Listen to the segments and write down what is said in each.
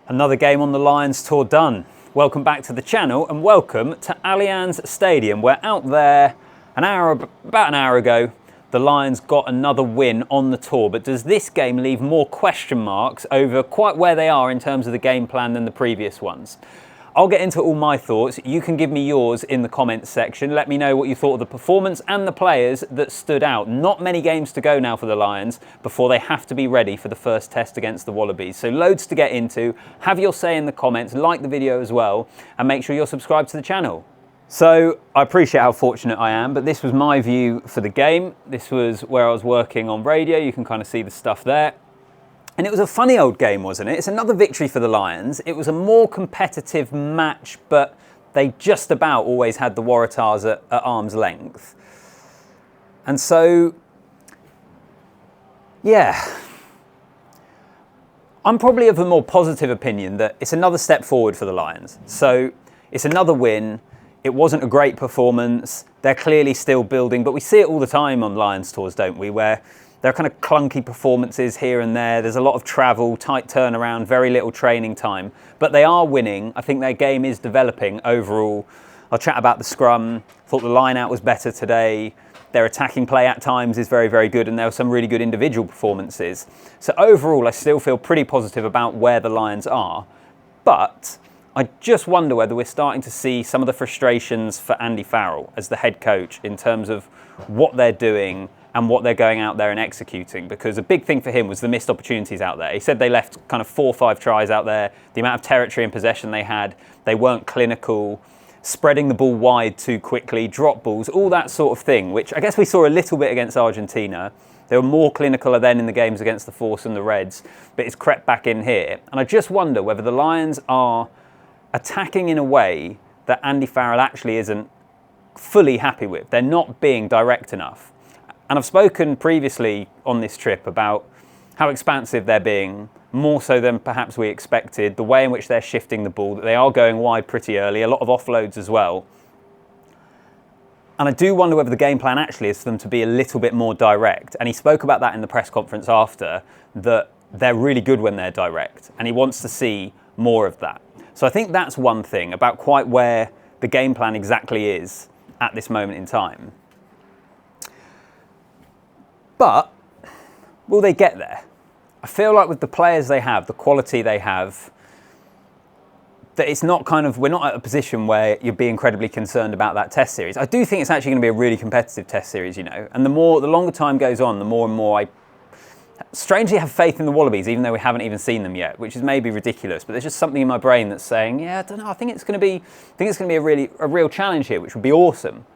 Another game on the Lions tour done. Welcome back to the channel and welcome to Allianz Stadium, where out there about an hour ago, the Lions got another win on the tour. But does this game leave more question marks over quite where they are in terms of the game plan than the previous ones? I'll get into all my thoughts. You can give me yours in the comments section. Let me know what you thought of the performance and the players that stood out. Not many games to go now for the Lions before they have to be ready for the first test against the Wallabies. So loads to get into. Have your say in the comments, like the video as well, and make sure you're subscribed to the channel. So I appreciate how fortunate I am, but this was my view for the game. This was where I was working on radio. You can kind of see the stuff there. And it was a funny old game, wasn't it? It's another victory for the Lions. It was a more competitive match, but they just about always had the Waratahs at arm's length. And so, yeah, I'm probably of a more positive opinion that it's another step forward for the Lions. So it's another win. It wasn't a great performance. They're clearly still building, but we see it all the time on Lions tours, don't we? Where there are kind of clunky performances here and there. There's a lot of travel, tight turnaround, very little training time. But they are winning. I think their game is developing overall. I'll chat about the scrum. Thought the line out was better today. Their attacking play at times is very, very good. And there were some really good individual performances. So overall, I still feel pretty positive about where the Lions are. But I just wonder whether we're starting to see some of the frustrations for Andy Farrell as the head coach in terms of what they're doing and what they're going out there and executing, because a big thing for him was the missed opportunities out there. He said they left kind of 4 or 5 tries out there, the amount of territory and possession they had, they weren't clinical, spreading the ball wide too quickly, drop balls, all that sort of thing, which I guess we saw a little bit against Argentina. They were more clinical then in the games against the Force and the Reds, but it's crept back in here. And I just wonder whether the Lions are attacking in a way that Andy Farrell actually isn't fully happy with. They're not being direct enough. And I've spoken previously on this trip about how expansive they're being, more so than perhaps we expected, the way in which they're shifting the ball, that they are going wide pretty early, a lot of offloads as well. And I do wonder whether the game plan actually is for them to be a little bit more direct. And he spoke about that in the press conference after, that they're really good when they're direct, and he wants to see more of that. So I think that's one thing about quite where the game plan exactly is at this moment in time. But will they get there? I feel like with the players they have, the quality they have, that it's not kind of, we're not at a position where you'd be incredibly concerned about that test series. I do think it's actually going to be a really competitive test series, you know, and the longer time goes on, the more and more I strangely have faith in the Wallabies, even though we haven't even seen them yet, which is maybe ridiculous, but there's just something in my brain that's saying, yeah, I don't know, I think it's going to be a real challenge here, which would be awesome.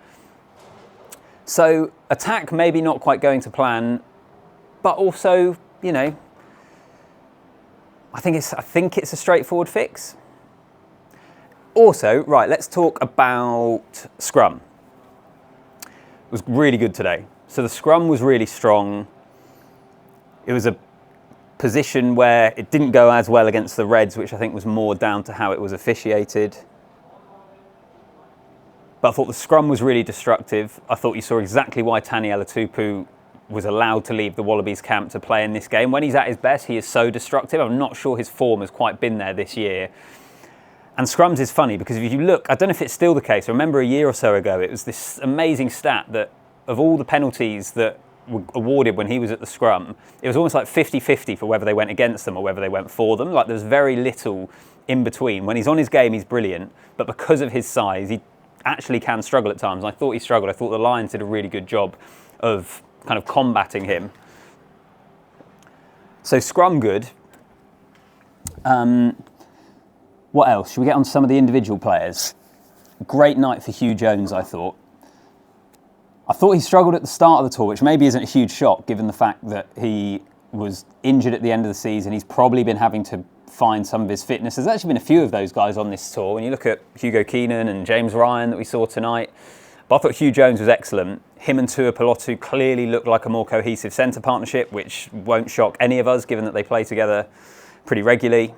So attack maybe not quite going to plan, but also, you know, I think it's a straightforward fix. Also, right, let's talk about scrum. It was really good today. So the scrum was really strong. It was a position where it didn't go as well against the Reds, which I think was more down to how it was officiated. But I thought the scrum was really destructive. I thought you saw exactly why Taniela Tupu was allowed to leave the Wallabies camp to play in this game. When he's at his best, he is so destructive. I'm not sure his form has quite been there this year. And scrums is funny because if you look, I don't know if it's still the case. I remember a year or so ago, it was this amazing stat that of all the penalties that were awarded when he was at the scrum, it was almost like 50-50 for whether they went against them or whether they went for them. Like there's very little in between. When he's on his game, he's brilliant. But because of his size, he actually can struggle at times. I thought he struggled. I thought the Lions did a really good job of kind of combating him. So scrum good. What else? Should we get on to some of the individual players? Great night for Hugh Jones, I thought. I thought he struggled at the start of the tour, which maybe isn't a huge shock given the fact that he was injured at the end of the season. He's probably been having to find some of his fitness. There's actually been a few of those guys on this tour. When you look at Hugo Keenan and James Ryan that we saw tonight, but I thought Hugh Jones was excellent. Him and Tuipulotu clearly look like a more cohesive centre partnership, which won't shock any of us given that they play together pretty regularly.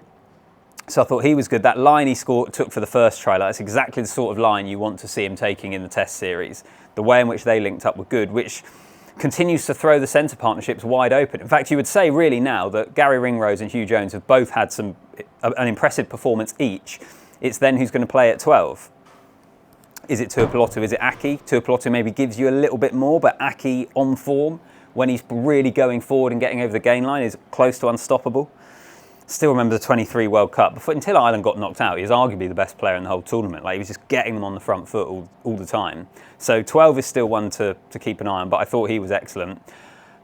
So I thought he was good. That line he took for the first try, that's exactly the sort of line you want to see him taking in the test series. The way in which they linked up were good, which continues to throw the centre partnerships wide open. In fact, you would say really now that Gary Ringrose and Hugh Jones have both had an impressive performance each. It's then who's going to play at 12. Is it Tuipulotu? Is it Aki? Tuipulotu maybe gives you a little bit more, but Aki on form when he's really going forward and getting over the gain line is close to unstoppable. Still remember the 23 World Cup. Until Ireland got knocked out, he was arguably the best player in the whole tournament. Like, he was just getting them on the front foot all the time. So 12 is still one to keep an eye on, but I thought he was excellent.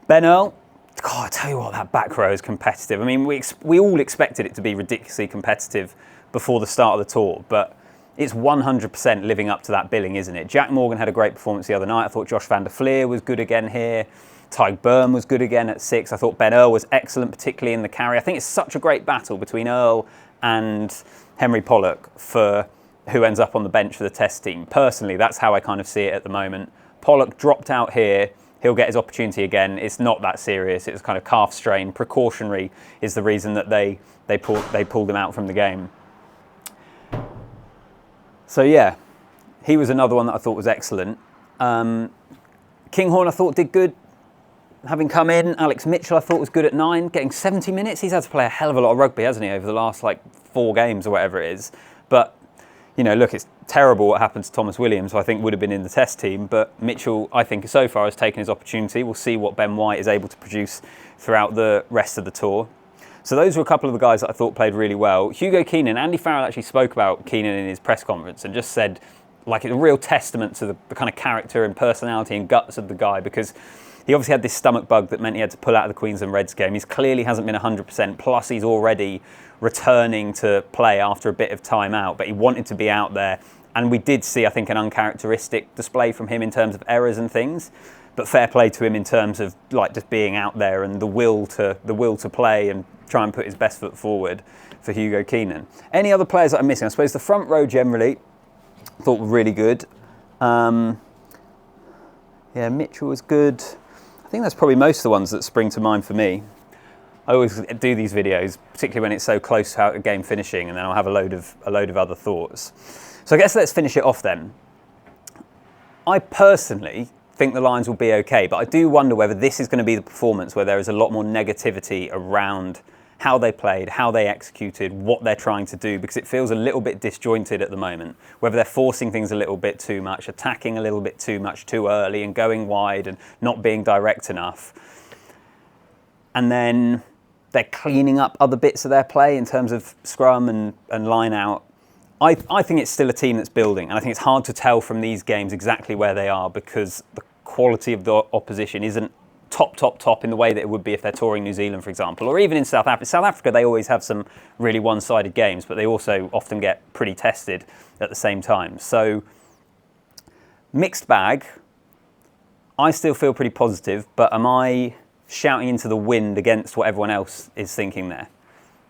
Ben Earl, God, I tell you what, that back row is competitive. I mean, we all expected it to be ridiculously competitive before the start of the tour, but it's 100% living up to that billing, isn't it? Jack Morgan had a great performance the other night. I thought Josh van der Fleer was good again here. Tyg Byrne was good again at 6. I thought Ben Earl was excellent, particularly in the carry. I think it's such a great battle between Earl and Henry Pollock for who ends up on the bench for the test team. Personally, that's how I kind of see it at the moment. Pollock dropped out here. He'll get his opportunity again. It's not that serious. It was kind of calf strain. Precautionary is the reason that they pulled him out from the game. So yeah, he was another one that I thought was excellent. Kinghorn I thought did good. Having come in, Alex Mitchell I thought was good at 9, getting 70 minutes. He's had to play a hell of a lot of rugby, hasn't he, over the last 4 games or whatever it is. But, you know, look, it's terrible what happened to Thomas Williams, who I think would have been in the test team. But Mitchell, I think, so far has taken his opportunity. We'll see what Ben White is able to produce throughout the rest of the tour. So those were a couple of the guys that I thought played really well. Hugo Keenan, Andy Farrell actually spoke about Keenan in his press conference and just said, it's a real testament to the kind of character and personality and guts of the guy, because he obviously had this stomach bug that meant he had to pull out of the Queensland Reds game. He clearly hasn't been 100%, plus he's already returning to play after a bit of time out, but he wanted to be out there. And we did see, I think, an uncharacteristic display from him in terms of errors and things, but fair play to him in terms of just being out there and the will to play and try and put his best foot forward for Hugo Keenan. Any other players that I'm missing? I suppose the front row generally I thought were really good. Yeah, Mitchell was good. I think that's probably most of the ones that spring to mind for me. I always do these videos, particularly when it's so close to a game finishing, and then I'll have a load of other thoughts. So I guess let's finish it off then. I personally think the Lions will be okay, but I do wonder whether this is going to be the performance where there is a lot more negativity around how they played, how they executed, what they're trying to do, because it feels a little bit disjointed at the moment. Whether they're forcing things a little bit too much, attacking a little bit too much too early and going wide and not being direct enough. And then they're cleaning up other bits of their play in terms of scrum and line out. I think it's still a team that's building, and I think it's hard to tell from these games exactly where they are, because the quality of the opposition isn't top in the way that it would be if they're touring New Zealand, for example, or even in South Africa. South Africa, they always have some really one-sided games, but they also often get pretty tested at the same time. So, mixed bag. I still feel pretty positive, but am I shouting into the wind against what everyone else is thinking there?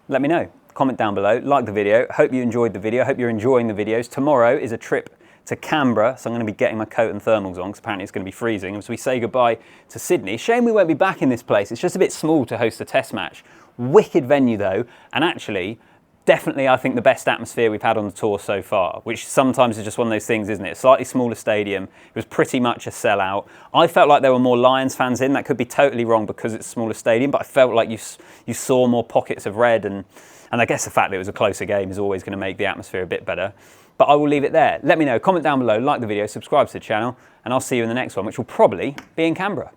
Let me know. Comment down below, like the video. Hope you enjoyed the video. Hope you're enjoying the videos. Tomorrow is a trip to Canberra, so I'm going to be getting my coat and thermals on, because apparently it's going to be freezing as we say goodbye to Sydney. Shame we won't be back in this place. It's just a bit small to host a test match. Wicked venue though, and actually, definitely I think the best atmosphere we've had on the tour so far, which sometimes is just one of those things, isn't it? A slightly smaller stadium. It was pretty much a sellout. I felt like there were more Lions fans in. That could be totally wrong because it's a smaller stadium, but I felt like you saw more pockets of red, and I guess the fact that it was a closer game is always going to make the atmosphere a bit better. But I will leave it there. Let me know, comment down below, like the video, subscribe to the channel, and I'll see you in the next one, which will probably be in Canberra.